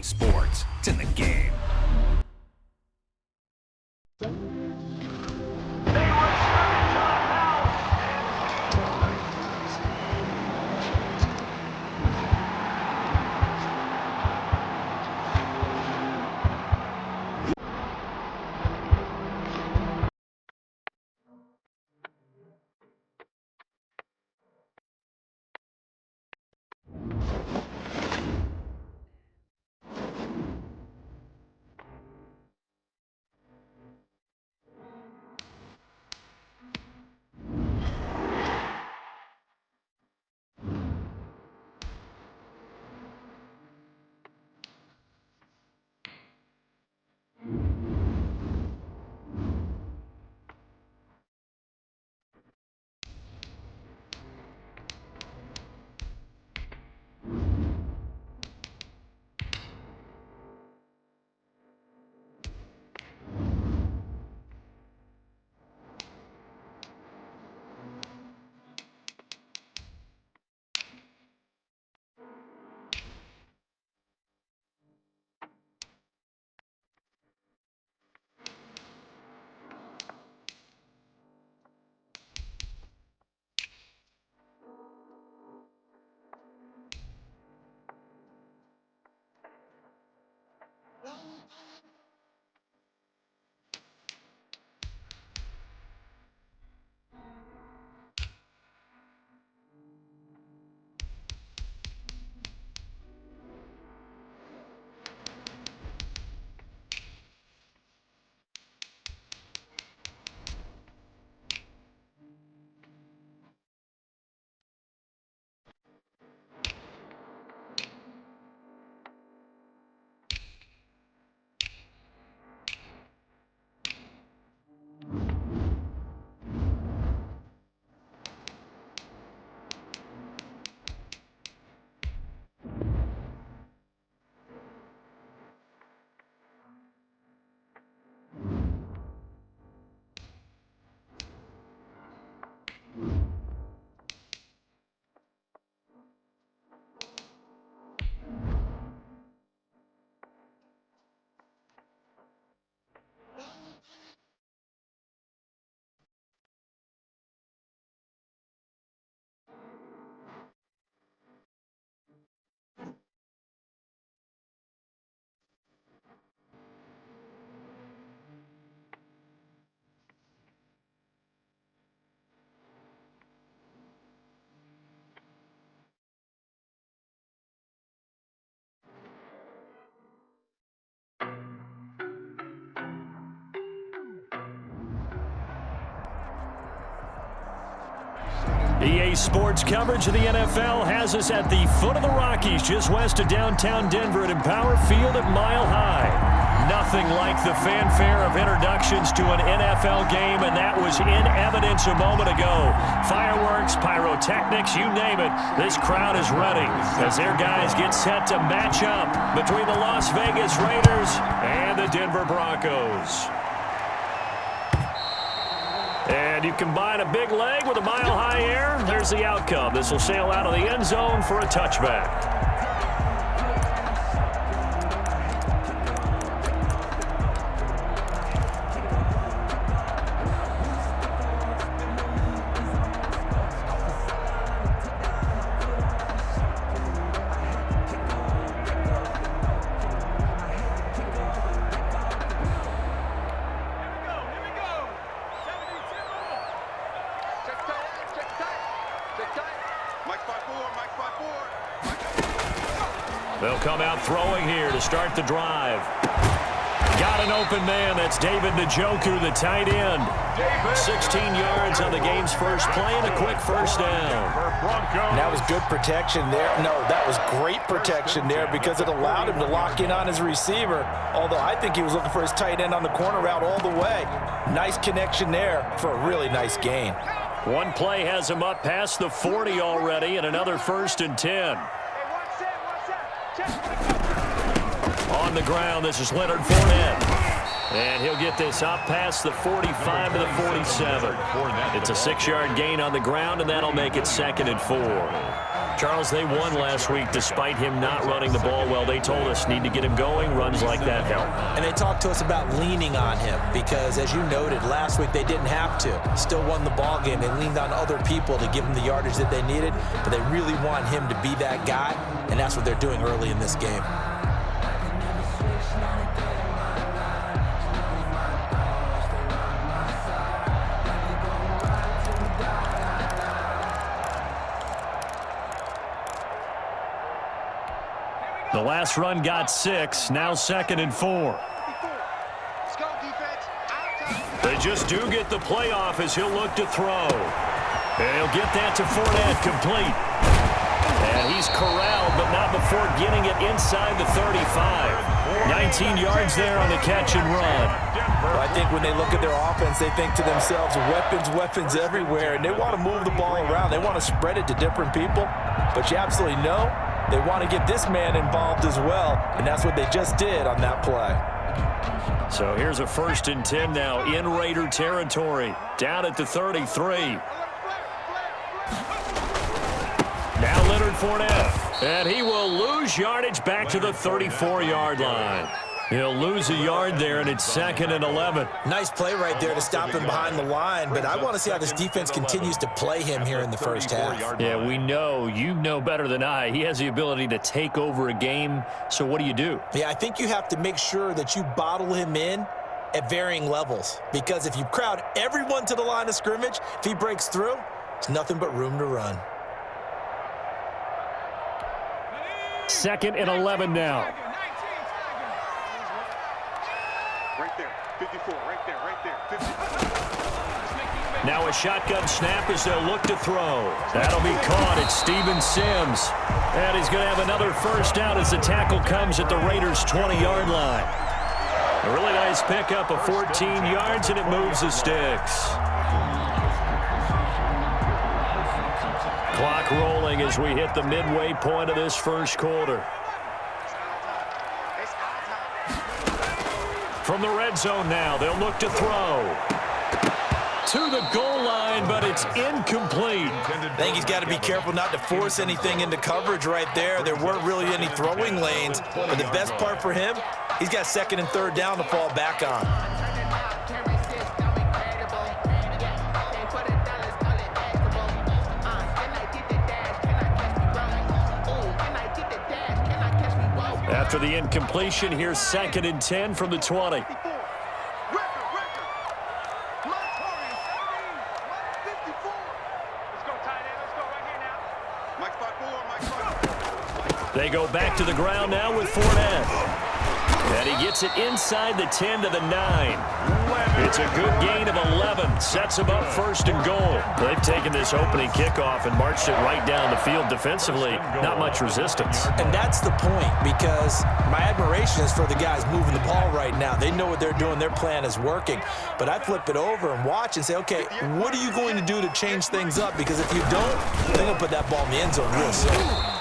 Sports. It's in the game. EA Sports coverage of the NFL has us at the foot of the Rockies, just west of downtown Denver at Empower Field at Mile High. Nothing like the fanfare of introductions to an NFL game, and that was in evidence a moment ago. Fireworks, pyrotechnics, you name it, this crowd is ready as their guys get set to match up between the Las Vegas Raiders and the Denver Broncos. And you combine a big leg with a mile-high air, there's the outcome. This will sail out of the end zone for a touchback. They'll come out throwing here to start the drive. Got an open man. That's David Njoku, the tight end. 16 yards on the game's first play and a quick first down. That was good protection there. No, that was great protection there because it allowed him to lock in on his receiver, although I think he was looking for his tight end on the corner route all the way. Nice connection there for a really nice gain. One play has him up past the 40 already and another 1st and 10. On the ground, this is Leonard Fournette. And he'll get this up past the 45 to the 47. It's a 6-yard gain on the ground, and that'll make it 2nd and 4. Charles, they won last week despite him not running the ball well. They told us need to get him going. Runs like that help. And they talked to us about leaning on him because, as you noted, last week they didn't have to. Still won the ball game. They leaned on other people to give them the yardage that they needed, but they really want him to be that guy, and that's what they're doing early in this game. The last run got 6, now 2nd and 4. They just do get the playoff as he'll look to throw. And he'll get that to Fournette, complete. And he's corralled, but not before getting it inside the 35. 19 yards there on the catch and run. Well, I think when they look at their offense, they think to themselves, weapons everywhere, and they want to move the ball around. They want to spread it to different people, but you absolutely know they want to get this man involved as well, and that's what they just did on that play. So here's a 1st and 10 now in Raider territory, down at the 33. Now Leonard Fournette, and he will lose yardage back to the 34-yard line. He'll lose a yard there, and it's 2nd and 11. Nice play right there to stop him behind the line, but I want to see how this defense continues to play him here in the first half. Yeah, we know. You know better than I. He has the ability to take over a game, so what do? Yeah, I think you have to make sure that you bottle him in at varying levels, because if you crowd everyone to the line of scrimmage, if he breaks through, it's nothing but room to run. 2nd and 11 now. Right there, 54, right there, 54. Now a shotgun snap as they'll look to throw. That'll be caught. It's Steven Sims. And he's going to have another first down as the tackle comes at the Raiders' 20-yard line. A really nice pickup of 14 yards, and it moves the sticks. Clock rolling as we hit the midway point of this first quarter. From the red zone now, they'll look to throw. To the goal line, but it's incomplete. I think he's got to be careful not to force anything into coverage right there. There weren't really any throwing lanes, but the best part for him, he's got 2nd and 3rd down to fall back on. After the incompletion, here's 2nd and 10 from the 20. They go back to the ground now with Fournette. And he gets it inside the 10 to the 9. It's a good gain of 11. Sets him up 1st and goal. They've taken this opening kickoff and marched it right down the field defensively. Not much resistance. And that's the point, because my admiration is for the guys moving the ball right now. They know what they're doing. Their plan is working. But I flip it over and watch and say, okay, what are you going to do to change things up? Because if you don't, they're going to put that ball in the end zone real soon.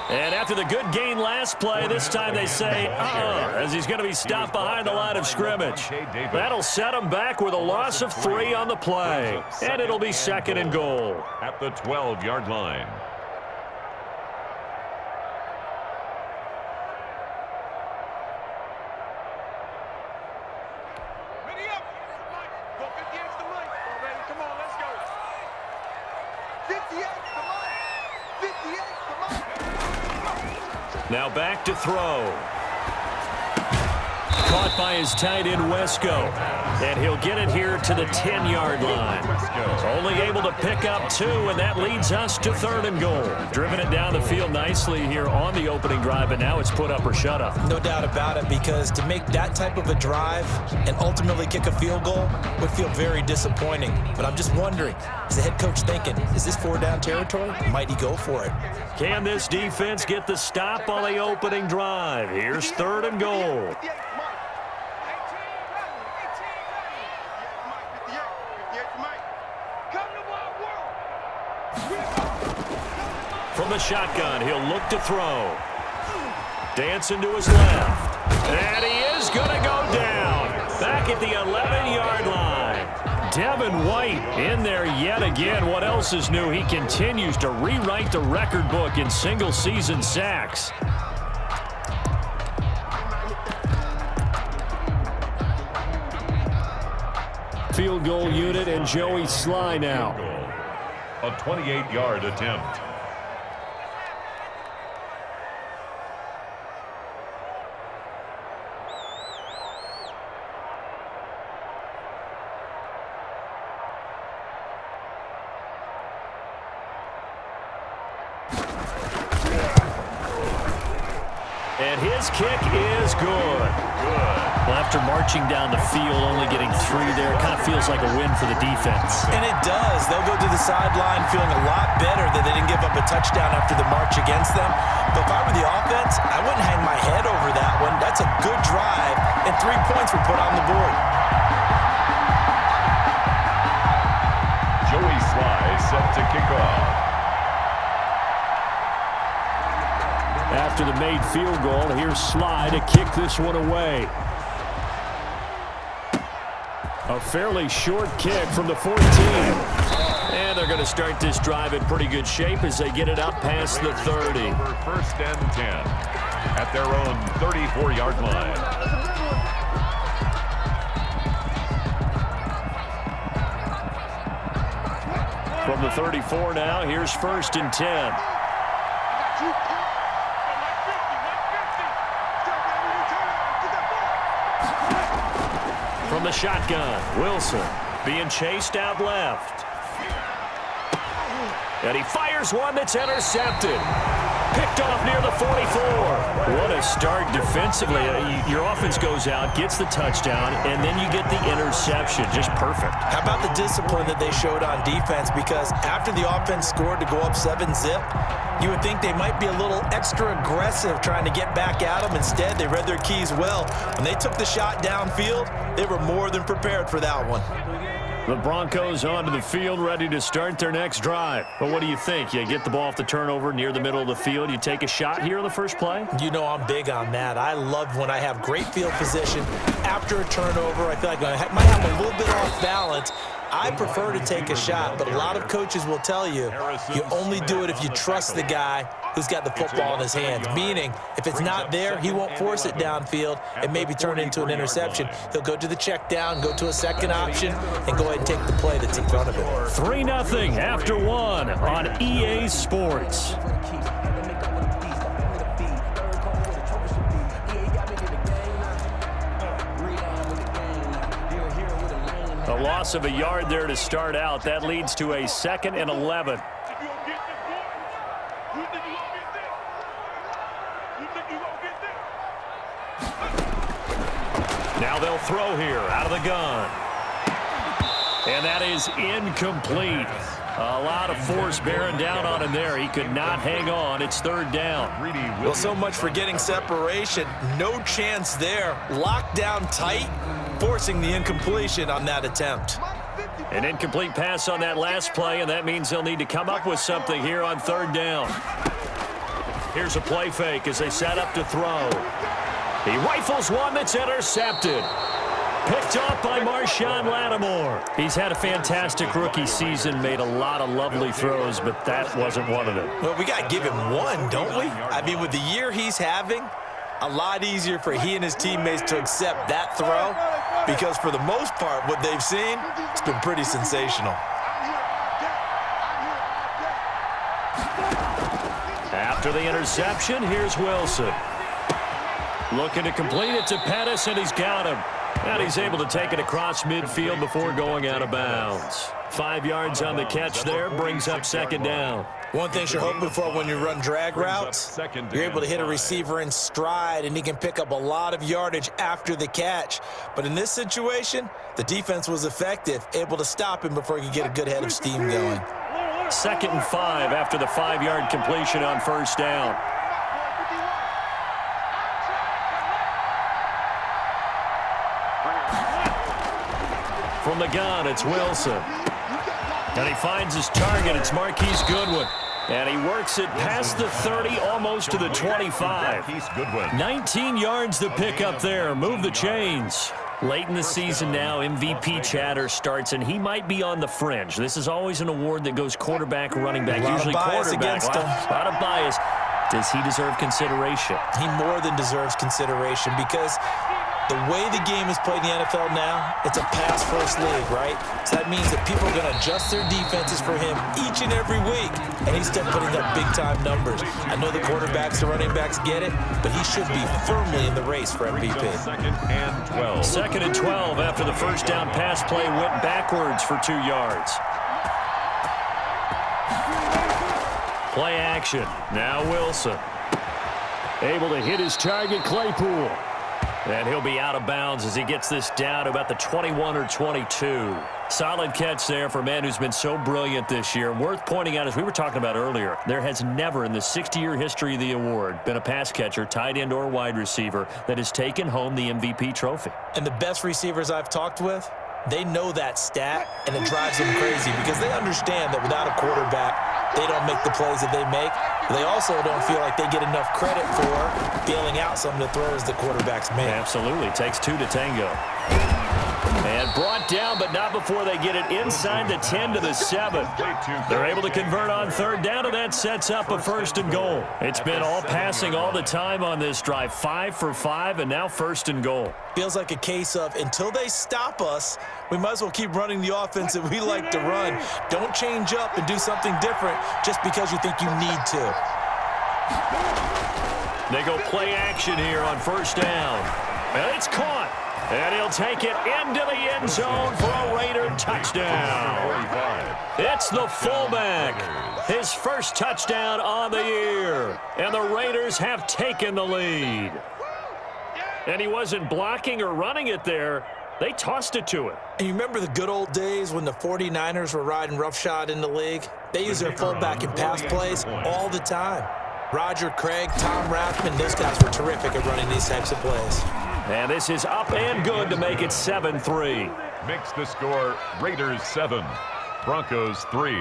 And after the good gain last play, this time they say, as he's going to be stopped behind the line of scrimmage. That'll set him back with a loss of 3 on the play. And it'll be 2nd and goal. At the 12-yard line. Now back to throw. Caught by his tight end, Wesco. And he'll get it here to the 10-yard line. Only able to pick up 2, and that leads us to 3rd and goal. Driven it down the field nicely here on the opening drive, but now it's put up or shut up. No doubt about it, because to make that type of a drive and ultimately kick a field goal would feel very disappointing. But I'm just wondering, is the head coach thinking, is this 4-down territory? Might he go for it? Can this defense get the stop on the opening drive? Here's 3rd and goal. From the shotgun, he'll look to throw. Dancing to his left. And he is going to go down. Back at the 11-yard line. Devin White in there yet again. What else is new? He continues to rewrite the record book in single-season sacks. Field goal unit and Joey Sly now. A 28-yard attempt. And his kick is good. Well, after marching down the field, only getting 3 there, kind of feels like a win for the defense. And it does. They'll go to the sideline feeling a lot better that they didn't give up a touchdown after the march against them. But if I were the offense, I wouldn't hang my head over that one. That's a good drive, and 3 points were put on the board. Joey Sly set to kick off. After the made field goal, here's Sly to kick this one away. A fairly short kick from the 14. And they're going to start this drive in pretty good shape as they get it up past the 30. First and 10 at their own 34-yard line. From the 34 now, here's first and 10. From the shotgun, Wilson being chased out left. And he fires one that's intercepted. Picked off near the 44. What a start defensively. Your offense goes out, gets the touchdown, and then you get the interception. Just perfect. How about the discipline that they showed on defense? Because after the offense scored to go up 7-zip, you would think they might be a little extra aggressive trying to get back at them. Instead, they read their keys well. When they took the shot downfield, they were more than prepared for that one. The Broncos onto the field, ready to start their next drive. But what do you think? You get the ball off the turnover near the middle of the field. You take a shot here on the first play? You know I'm big on that. I love when I have great field position after a turnover. I feel like I might have a little bit off balance. I prefer to take a shot, but a lot of coaches will tell you, you only do it if you trust the guy who's got the football in his hands. Meaning, if it's not there, he won't force it downfield and maybe turn it into an interception. He'll go to the check down, go to a second option, and go ahead and take the play that's in front of him. 3-0 after 1 on EA Sports. A loss of a yard there to start out. That leads to a 2nd and 11. Now they'll throw here out of the gun. And that is incomplete. A lot of force bearing down on him there. He could not hang on. It's 3rd down. Well, so much for getting separation. No chance there. Locked down tight, forcing the incompletion on that attempt. An incomplete pass on that last play, and that means they'll need to come up with something here on 3rd down. Here's a play fake as they set up to throw. He rifles one that's intercepted. Picked off by Marshawn Lattimore. He's had a fantastic rookie season, made a lot of lovely throws, but that wasn't one of them. Well, we got to give him one, don't we? I mean, with the year he's having, a lot easier for he and his teammates to accept that throw because for the most part, what they've seen, it's been pretty sensational. After the interception, here's Wilson. Looking to complete it to Pettis, and he's got him. And he's able to take it across midfield before going out of bounds. 5 yards on the catch there, brings up 2nd down. One thing you're hoping for when you run drag routes, you're able to hit a receiver in stride, and he can pick up a lot of yardage after the catch. But in this situation, the defense was effective, able to stop him before he could get a good head of steam going. 2nd and 5 after the 5-yard completion on 1st down. From the gun, it's Wilson. And he finds his target. It's Marquise Goodwin. And he works it past the 30, almost to the 25. 19 yards to pick up there. Move the chains. Late in the season now, MVP chatter starts, and he might be on the fringe. This is always an award that goes quarterback, running back, usually quarterback. A lot of bias. Does he deserve consideration? He more than deserves consideration because the way the game is played in the NFL now, it's a pass-first league, right? So that means that people are going to adjust their defenses for him each and every week, and he's still putting up big-time numbers. I know the quarterbacks, the running backs get it, but he should be firmly in the race for MVP. Second and 12. Second and 12 after the first down pass play went backwards for 2 yards. Play action. Now Wilson. Able to hit his target, Claypool. And he'll be out of bounds as he gets this down to about the 21 or 22. Solid catch there for a man who's been so brilliant this year. Worth pointing out, as we were talking about earlier, there has never in the 60-year history of the award been a pass catcher, tight end, or wide receiver that has taken home the MVP trophy. And the best receivers I've talked with, they know that stat, and it drives them crazy because they understand that without a quarterback, they don't make the plays that they make. They also don't feel like they get enough credit for bailing out some of the throws the quarterbacks make. Absolutely. Takes 2 to tango. And brought down, but not before they get it inside the 10 to the 7. They're able to convert on third down, and that sets up a first and goal. It's been all passing all the time on this drive. 5 for 5, and now first and goal. Feels like a case of until they stop us, we might as well keep running the offense that we like to run. Don't change up and do something different just because you think you need to. They go play action here on first down. And it's caught. And he'll take it into the end zone for a Raider touchdown. It's the fullback. His first touchdown on the year. And the Raiders have taken the lead. And he wasn't blocking or running it there. They tossed it to him. And you remember the good old days when the 49ers were riding roughshod in the league? They use their fullback in pass plays all the time. Roger Craig, Tom Rathman, those guys were terrific at running these types of plays. And this is up and good to make it 7-3. Makes the score Raiders 7, Broncos 3.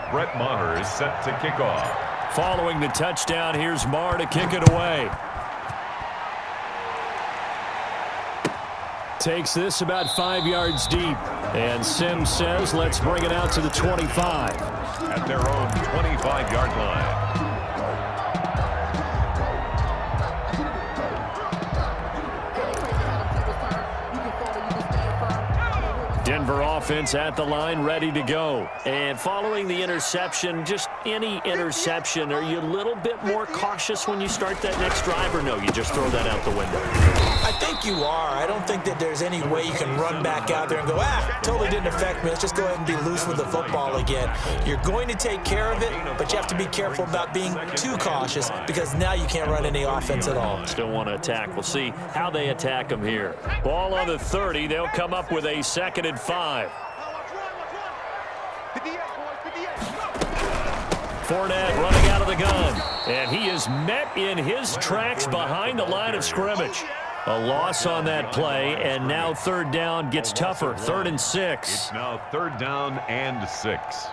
Brett Maher is set to kick off. Following the touchdown, here's Maher to kick it away. Takes this about 5 yards deep. And Sims says, let's bring it out to the 25. At their own 25-yard line. Denver offense at the line, ready to go. And following the interception, just any interception, are you a little bit more cautious when you start that next drive, or no, you just throw that out the window? I think you are. I don't think that there's any way you can run back out there and go, totally didn't affect me. Let's just go ahead and be loose with the football again. You're going to take care of it, but you have to be careful about being too cautious because now you can't run any offense at all. Still want to attack. We'll see how they attack them here. Ball on the 30. They'll come up with a 2nd and 5. Fournette running out of the gun. And he is met in his tracks behind the line of scrimmage. A loss on that play, and now third down gets tougher. 3rd and 6. It's now 3rd down and 6.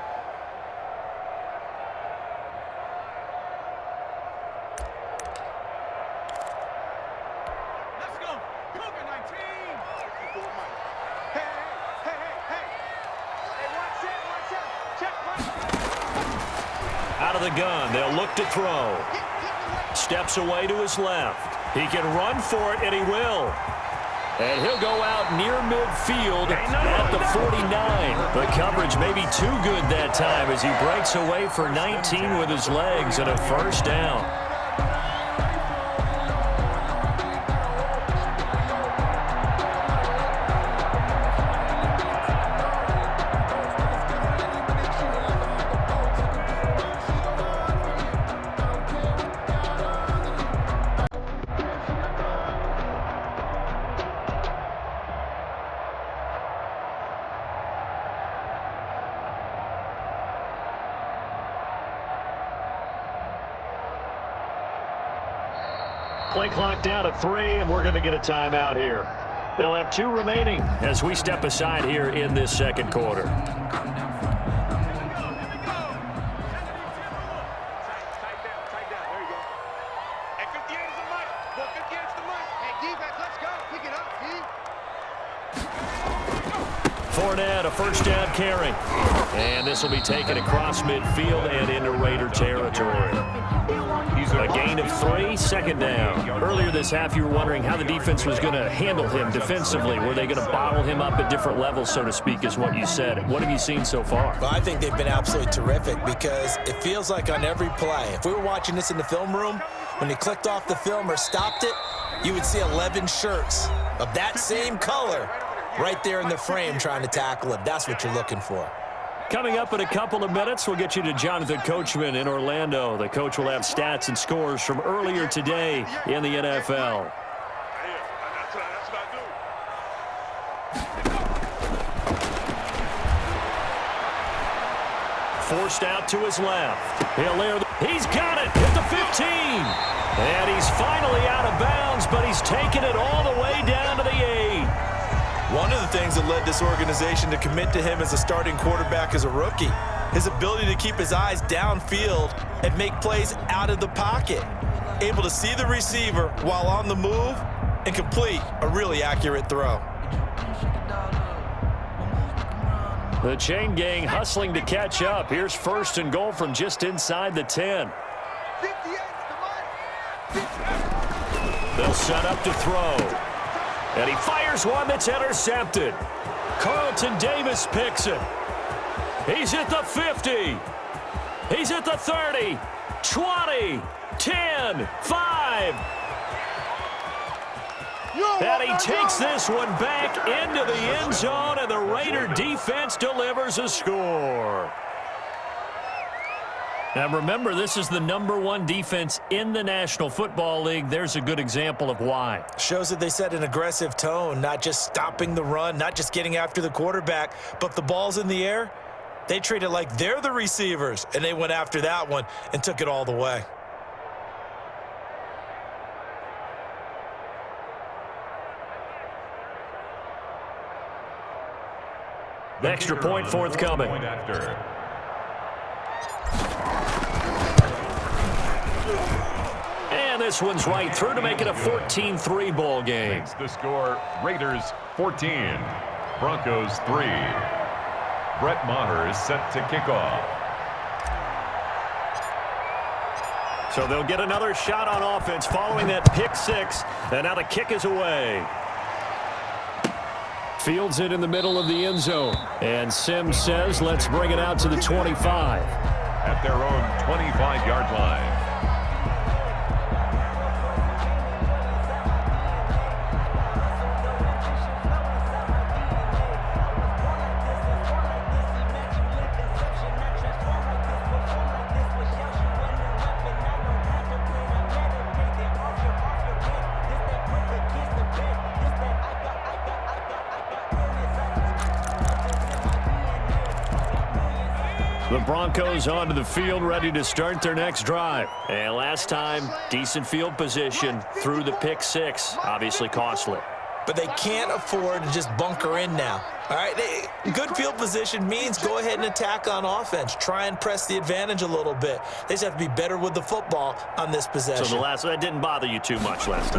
Out of the gun, they'll look to throw. Steps away to his left. He can run for it, and he will. And he'll go out near midfield at the 49. The coverage may be too good that time as he breaks away for 19 with his legs and a first down. Play clock down to 3, and we're going to get a timeout here. They'll have 2 remaining as we step aside here in this second quarter. Fournette, a first down carry. And this will be taken across midfield and into Raider territory. A gain of 3, second down. Earlier this half, you were wondering how the defense was going to handle him defensively. Were they going to bottle him up at different levels, so to speak, is what you said. What have you seen so far? Well, I think they've been absolutely terrific because it feels like on every play, if we were watching this in the film room, when he clicked off the film or stopped it, you would see 11 shirts of that same color right there in the frame trying to tackle him. That's what you're looking for. Coming up in a couple of minutes, we'll get you to Jonathan Coachman in Orlando. The coach will have stats and scores from earlier today in the NFL. Forced out to his left. He's got it at the 15. And he's finally out of bounds, but he's taken it all the way down to the 8. One of the things that led this organization to commit to him as a starting quarterback as a rookie, his ability to keep his eyes downfield and make plays out of the pocket. Able to see the receiver while on the move and complete a really accurate throw. The chain gang hustling to catch up. Here's first and goal from just inside the 10. They'll set up to throw. And he fires one that's intercepted. Carlton Davis picks it. He's at the 50. He's at the 30. 20. 10. 5. And he takes this one back into the end zone, and the Raider defense delivers a score. Now remember, this is the #1 defense in the National Football League. There's a good example of why. Shows that they set an aggressive tone, not just stopping the run, not just getting after the quarterback, but if the ball's in the air, they treat it like they're the receivers, and they went after that one and took it all the way. The extra point forthcoming. And this one's right through to make it a 14-3 ball game. The score, Raiders 14, Broncos 3. Brett Maher is set to kick off. So they'll get another shot on offense following that pick 6, and now the kick is away. Fields it in the middle of the end zone, and Sims says, let's bring it out to the 25. At their own 25-yard line. The Broncos onto the field, ready to start their next drive. And last time, decent field position through the pick 6, obviously costly. But they can't afford to just bunker in now. All right, good field position means go ahead and attack on offense. Try and press the advantage a little bit. They just have to be better with the football on this possession. So that didn't bother you too much last time.